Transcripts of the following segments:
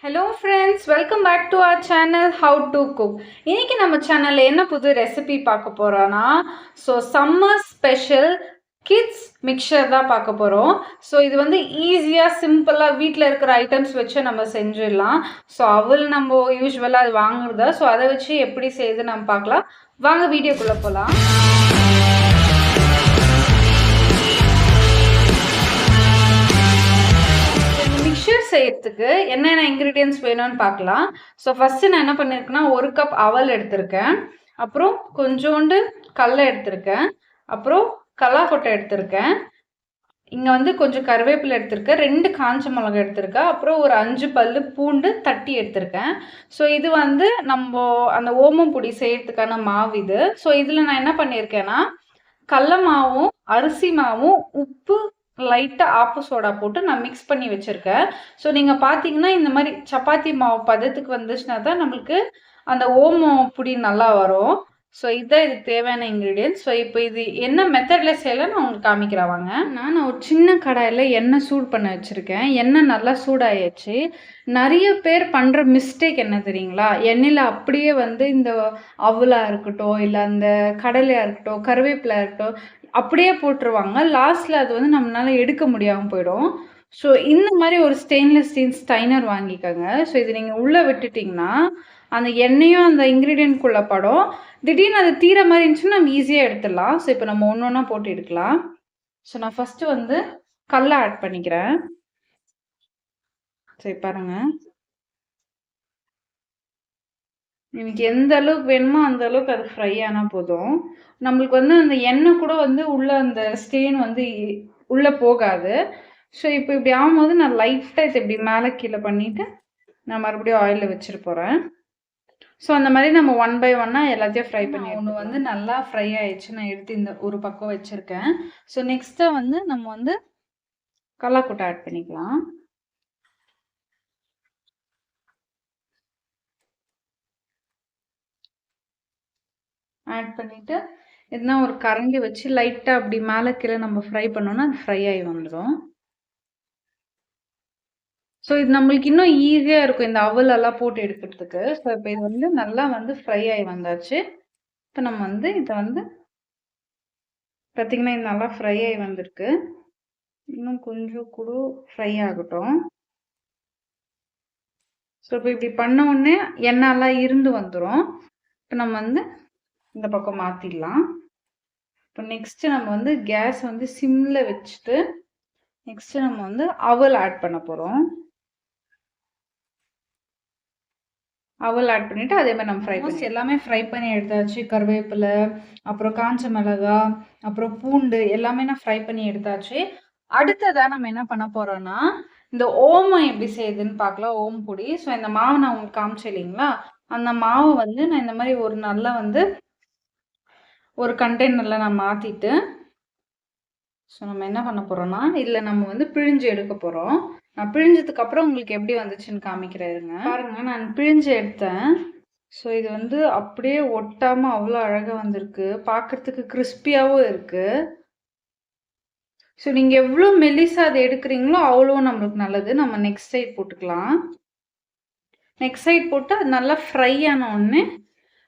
Hello friends, welcome back to our channel how to cook. இன்னைக்கு நம்ம சேனலில் என்ன புது ரெசிபி பார்க்க போகிறோன்னா, சம்மர் ஸ்பெஷல் கிட்ஸ் மிக்சர் தான் பார்க்க போகிறோம். இது வந்து ஈஸியாக சிம்பிளாக வீட்டில் இருக்கிற ஐட்டம்ஸ் வச்சு நம்ம செஞ்சிடலாம். அவள் நம்ம யூஸ்வலாக அது வாங்குறதா, அதை வச்சு எப்படி செய்யுது நம்ம பார்க்கலாம். வாங்க வீடியோக்குள்ளே போகலாம். மிக்சர் செய்யறதுக்கு என்னென்ன இன்க்ரீடியன்ஸ் வேணும்னு பார்க்கலாம். ஃபஸ்ட்டு நான் என்ன பண்ணியிருக்கேன்னா, 1 கப் அவல் எடுத்திருக்கேன், அப்புறம் கொஞ்சோண்டு கடலை எடுத்திருக்கேன், அப்புறம் கல்லாக்கொட்டை எடுத்திருக்கேன், இங்கே வந்து கொஞ்சம் கருவேப்பிலை எடுத்திருக்கேன், 2 காஞ்ச மிளகாய் எடுத்திருக்கேன், அப்புறம் ஒரு 5 பல்லு பூண்டு தட்டி எடுத்திருக்கேன். இது வந்து நம்ம அந்த ஓமம் பொடி செய்யறதுக்கான மாவு இது. இதில் நான் என்ன பண்ணியிருக்கேன்னா, கடல மாவும் அரிசி மாவும் உப்பு லைட்டாக ஆப்ப சோடா போட்டு நான் மிக்ஸ் பண்ணி வச்சுருக்கேன். நீங்கள் பார்த்தீங்கன்னா இந்த மாதிரி சப்பாத்தி மாவு பதத்துக்கு வந்துச்சுன்னா தான் நம்மளுக்கு அந்த ஓமம் பொடி நல்லா வரும். இதுதான் இதுக்கு தேவையான இன்க்ரீடியன்ஸ். இப்போ இது என்ன மெத்தடில் செய்யலாம் நான் உங்களுக்கு காமிக்கிறேன் வாங்க. நான் ஒரு சின்ன கடாயில் எண்ணெய் சூடு பண்ண வச்சுருக்கேன். எண்ணெய் நல்லா சூடாயிடுச்சு. நிறைய பேர் பண்ணுற மிஸ்டேக் என்ன தெரியுங்களா, எண்ணெயில் அப்படியே வந்து இந்த அவலாக இருக்கட்டும், இல்லை அந்த கடலையாக இருக்கட்டும், கருவேப்பிலை இருக்கட்டும், அப்படியே போட்டுருவாங்க. லாஸ்ட்டில் அது வந்து நம்மளால எடுக்க முடியாமல் போயிடும். இந்த மாதிரி ஒரு ஸ்டெயின்லெஸ் ஸ்டீல் ஸ்டைனர் வாங்கிக்கோங்க. இது நீங்கள் உள்ளே விட்டுட்டிங்கன்னா அந்த எண்ணெயும் அந்த இன்க்ரீடியன்ட்குள்ளே படம். திடீர்னு அது தீர மாதிரி இருந்துச்சுன்னா நம்ம ஈஸியாக எடுத்துடலாம். இப்போ நம்ம ஒன்று ஒன்றா போட்டு எடுக்கலாம். நான் ஃபஸ்ட்டு வந்து கடலை ஆட் பண்ணிக்கிறேன். சரி பாருங்க, எனக்கு எந்த அளவுக்கு வேணுமோ அந்த அளவுக்கு அது ஃப்ரை ஆனால் போதும். நம்மளுக்கு வந்து அந்த எண்ணெய் கூட வந்து உள்ள அந்த ஸ்டெயின் வந்து உள்ளே போகாது. இப்போ இப்படி ஆகும்போது நான் லைட்டாக இது இப்படி மேலே கீழே பண்ணிவிட்டு நான் மறுபடியும் ஆயிலில் வச்சுட்டு போகிறேன். அந்த மாதிரி நம்ம 1 பை 1 எல்லாத்தையும் ஃப்ரை பண்ணி ஒன்று வந்து நல்லா ஃப்ரை ஆயிடுச்சு. நான் எடுத்து இந்த ஒரு பக்கம் வச்சுருக்கேன். நெக்ஸ்ட்டு வந்து நம்ம வந்து கல்லாக்கொட்டை ஆட் பண்ணிக்கலாம். ஆட் பண்ணிவிட்டு எதுனா ஒரு கரண்டி வச்சு லைட்டாக அப்படி மேலே கீழே நம்ம ஃப்ரை பண்ணோன்னா அது ஃப்ரை ஆகி வந்துடும். இது நம்மளுக்கு இன்னும் ஈஸியாக இருக்கும் இந்த அவலெல்லாம் போட்டு எடுக்கிறதுக்கு. இப்போ இது வந்து நல்லா வந்து ஃப்ரை ஆகி வந்தாச்சு. இப்போ நம்ம வந்து இதை வந்து பார்த்திங்கன்னா இது நல்லா ஃப்ரை ஆகி வந்திருக்கு. இன்னும் கொஞ்சம் கூட ஃப்ரை ஆகட்டும். இப்போ இப்படி பண்ண உடனே எண்ணெயெல்லாம் இருந்து வந்துடும். இப்போ நம்ம வந்து இந்த பக்கம் மாற்றிடலாம். இப்போ நெக்ஸ்ட்டு நம்ம வந்து கேஸ் வந்து சிம்மில் வச்சுட்டு நெக்ஸ்ட்டு நம்ம வந்து அவல் ஆட் பண்ண போகிறோம். அவல் ஆட் பண்ணிவிட்டு அதே மாதிரி நம்ம ஃப்ரை பண்ணி எல்லாமே ஃப்ரை பண்ணி எடுத்தாச்சு. கருவேப்பிலை, அப்புறம் காஞ்ச மிளகாய், அப்புறம் பூண்டு எல்லாமே நான் ஃப்ரை பண்ணி எடுத்தாச்சு. அடுத்ததாக நம்ம என்ன பண்ண போகிறோன்னா, இந்த ஓமம் எப்படி செய்யுதுன்னு பார்க்கலாம். ஓமம் பொடி. இந்த மாவு நான் உங்களுக்கு காமிச்சேன் இல்லைங்களா, அந்த மாவு வந்து நான் இந்த மாதிரி ஒரு நல்லா வந்து ஒரு கண்டெய்னரில் நான் மாற்றிட்டு நம்ம என்ன பண்ண போகிறோன்னா, இதில் நம்ம வந்து பிழிஞ்சு எடுக்க போகிறோம். நான் பிழிஞ்சதுக்கு அப்புறம் உங்களுக்கு எப்படி வந்துச்சுன்னு காமிக்கிறேங்க. பாருங்க, நான் பிழிஞ்சு எடுத்தேன். இது வந்து அப்படியே ஒட்டாமல் அவ்வளோ அழகாக வந்திருக்கு. பார்க்குறதுக்கு கிறிஸ்பியாகவும் இருக்குது. நீங்கள் எவ்வளோ மெல்லிசா அதை எடுக்கிறீங்களோ அவ்வளோ நம்மளுக்கு நல்லது. நம்ம நெக்ஸ்ட் சைட் போட்டுக்கலாம். நெக்ஸ்ட் சைட் போட்டு அது நல்லா ஃப்ரை ஆன உடனே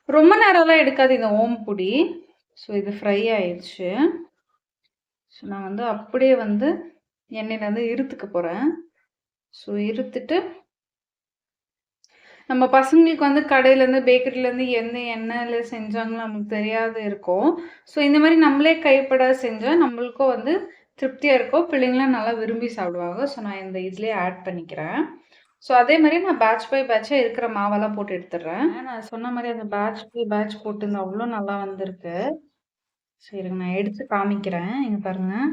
ரொம்ப நேரம்லாம் எடுக்காது இந்த ஓம்பொடி. இது ஃப்ரை ஆயிடுச்சு. நான் வந்து அப்படியே வந்து எண்ணெயிலேருந்து இருத்துக்க போகிறேன். இருத்துட்டு நம்ம பசங்களுக்கு வந்து கடையிலேருந்து பேக்கரியிலேருந்து எந்த எண்ணெயில் செஞ்சாங்களோ நமக்கு தெரியாது இருக்கும். இந்த மாதிரி நம்மளே கைப்பட செஞ்சால் நம்மளுக்கும் வந்து திருப்தியாக இருக்கும். பிள்ளைங்களாம் நல்லா விரும்பி சாப்பிடுவாங்க. நான் இந்த இதுலேயே ஆட் பண்ணிக்கிறேன். அதே மாதிரி நான் பேட்ச் பை பேட்சாக இருக்கிற மாவெல்லாம் போட்டு எடுத்துடுறேன். நான் சொன்ன மாதிரி அந்த பேட்ச் பை பேட்ச் போட்டு அவ்வளோ நல்லா வந்திருக்கு. சரிங்க, நான் எடுத்து காமிக்கிறேன். இங்கே பாருங்கள்,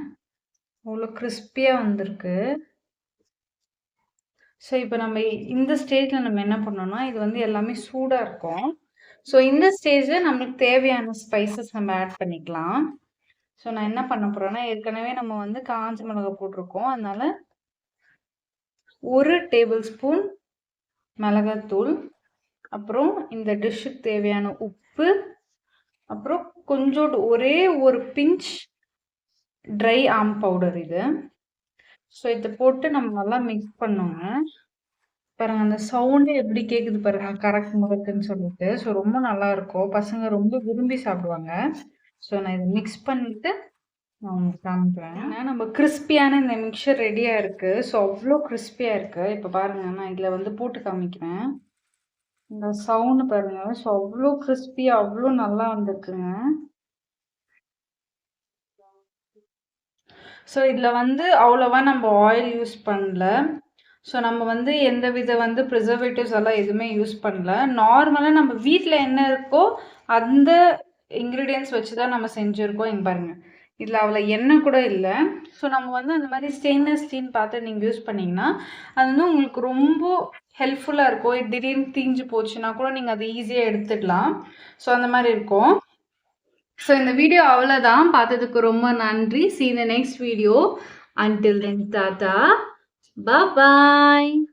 அவ்வளோ கிறிஸ்பியாக வந்திருக்கு. இப்போ நம்ம இந்த ஸ்டேஜில் நம்ம என்ன பண்ணோம்னா, இது வந்து எல்லாமே சூடாக இருக்கும். இந்த ஸ்டேஜில் நம்மளுக்கு தேவையான ஸ்பைசஸ் நம்ம ஆட் பண்ணிக்கலாம். நான் என்ன பண்ண போகிறேன்னா, ஏற்கனவே நம்ம வந்து காஞ்ச மிளகாய் போட்டிருக்கோம். அதனால் 1 டேபிள் ஸ்பூன் மிளகாத்தூள், அப்புறம் இந்த டிஷ்ஷுக்கு தேவையான உப்பு, அப்புறம் கொஞ்சோண்டு ஒரே ஒரு பிஞ்ச் ட்ரை ஆம் பவுடர் இது. இதை போட்டு நம்ம நல்லா மிக்ஸ் பண்ணோங்க. பாருங்க அந்த சவுண்டே எப்படி கேக்குது பாருங்க. கரெக்ட் முறுக்குன்னு சொல்லிட்டு. ஸோ ரொம்ப நல்லா இருக்கும். பசங்க ரொம்ப விரும்பி சாப்பிடுவாங்க. ஸோ நான் இத மிக்ஸ் பண்ணிட்டு நான் உங்களுக்கு காமிக்கிறேன். ஏன்னா நம்ம கிறிஸ்பியான இந்த மிக்சர் ரெடியா இருக்கு. ஸோ அவ்ளோ கிறிஸ்பியா இருக்கு. இப்ப பாருங்க நான் இதுல வந்து போட்டு காமிக்கிறேன். இந்த சவுண்ட் பாருங்க. ஸோ அவ்ளோ கிறிஸ்பியா அவ்ளோ நல்லா வந்திருக்குங்க. ஸோ இதில் வந்து அவ்வளோவா நம்ம ஆயில் யூஸ் பண்ணல. ஸோ நம்ம வந்து எந்த வித வந்து ப்ரிசர்வேட்டிவ்ஸ் எல்லாம் எதுவுமே யூஸ் பண்ணல. நார்மலாக நம்ம வீட்டில் என்ன இருக்கோ அந்த இன்க்ரீடியன்ஸ் வச்சு தான் நம்ம செஞ்சுருக்கோம். இங்கே பாருங்கள், இதில் அவ்வளோ எண்ணெய் கூட இல்லை. ஸோ நம்ம வந்து அந்த மாதிரி ஸ்டெயின்லெஸ் ஸ்டீல் பார்த்து நீங்கள் யூஸ் பண்ணிங்கன்னா அது வந்து உங்களுக்கு ரொம்ப ஹெல்ப்ஃபுல்லாக இருக்கும். திடீர்னு தீஞ்சு போச்சுன்னா கூட நீங்கள் அதை ஈஸியாக எடுத்துடலாம். ஸோ அந்த மாதிரி இருக்கும். ஸோ இந்த வீடியோ அவ்வளோதான். பார்த்ததுக்கு ரொம்ப நன்றி. See you in the next video. Until then, tata. Bye-bye.